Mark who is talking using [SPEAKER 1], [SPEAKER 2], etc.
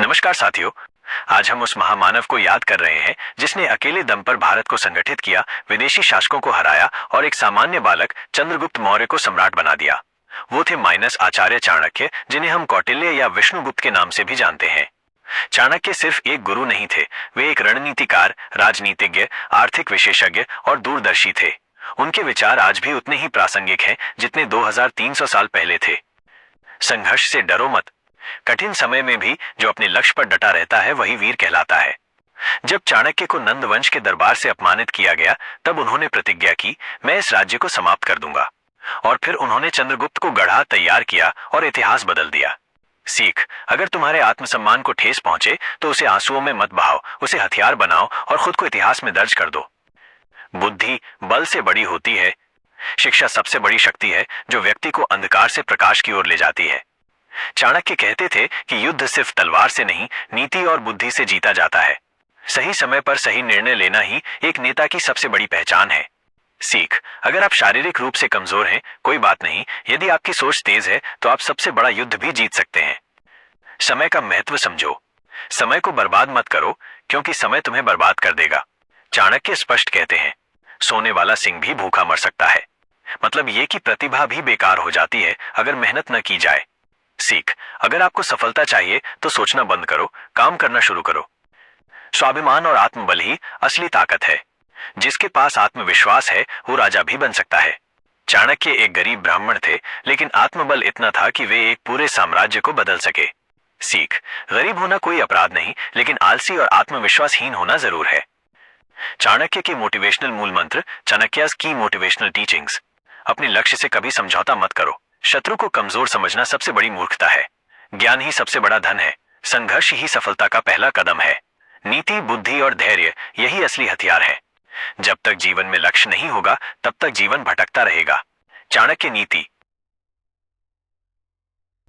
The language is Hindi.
[SPEAKER 1] नमस्कार साथियों। आज हम उस महामानव को याद कर रहे हैं जिसने अकेले दम पर भारत को संगठित किया, विदेशी शासकों को हराया और एक सामान्य बालक चंद्रगुप्त मौर्य को सम्राट बना दिया। वो थे माइनस आचार्य चाणक्य, जिन्हें हम कौटिल्य या विष्णुगुप्त के नाम से भी जानते हैं। चाणक्य सिर्फ एक गुरु नहीं थे, वे एक रणनीतिकार, राजनीतिज्ञ, आर्थिक विशेषज्ञ और दूरदर्शी थे। उनके विचार आज भी उतने ही प्रासंगिक हैं जितने 2300 साल पहले थे। संघर्ष से डरो मत। कठिन समय में भी जो अपने लक्ष्य पर डटा रहता है वही वीर कहलाता है। जब चाणक्य को नंद वंश के दरबार से अपमानित किया गया, तब उन्होंने प्रतिज्ञा की, मैं इस राज्य को समाप्त कर दूंगा। और फिर उन्होंने चंद्रगुप्त को गढ़ा, तैयार किया और इतिहास बदल दिया। सीख, अगर तुम्हारे आत्मसम्मान को ठेस पहुंचे तो उसे आंसुओं में मत बहाओ, उसे हथियार बनाओ और खुद को इतिहास में दर्ज कर दो। बुद्धि बल से बड़ी होती है। शिक्षा सबसे बड़ी शक्ति है जो व्यक्ति को अंधकार से प्रकाश की ओर ले जाती है। चाणक्य कहते थे कि युद्ध सिर्फ तलवार से नहीं, नीति और बुद्धि से जीता जाता है। सही समय पर सही निर्णय लेना ही एक नेता की सबसे बड़ी पहचान है। सीख, अगर आप शारीरिक रूप से कमजोर हैं, कोई बात नहीं, यदि आपकी सोच तेज है तो आप सबसे बड़ा युद्ध भी जीत सकते हैं। समय का महत्व समझो। समय को बर्बाद मत करो, क्योंकि समय तुम्हें बर्बाद कर देगा। चाणक्य स्पष्ट कहते हैं, सोने वाला सिंह भी भूखा मर सकता है। मतलब ये कि प्रतिभा भी बेकार हो जाती है अगर मेहनत न की जाए। सीख, अगर आपको सफलता चाहिए तो सोचना बंद करो, काम करना शुरू करो। स्वाभिमान और आत्मबल ही असली ताकत है। जिसके पास आत्मविश्वास है वो राजा भी बन सकता है। चाणक्य एक गरीब ब्राह्मण थे, लेकिन आत्मबल इतना था कि वे एक पूरे साम्राज्य को बदल सके। सीख, गरीब होना कोई अपराध नहीं, लेकिन आलसी और आत्मविश्वासहीन होना जरूर है। चाणक्य के मोटिवेशनल मूल मंत्र, चाणक्यास की मोटिवेशनल टीचिंग्स। अपने लक्ष्य से कभी समझौता मत करो। शत्रु को कमजोर समझना सबसे बड़ी मूर्खता है। ज्ञान ही सबसे बड़ा धन है। संघर्ष ही सफलता का पहला कदम है। नीति, बुद्धि और धैर्य यही असली हथियार है। जब तक जीवन में लक्ष्य नहीं होगा, तब तक जीवन भटकता रहेगा। चाणक्य नीति,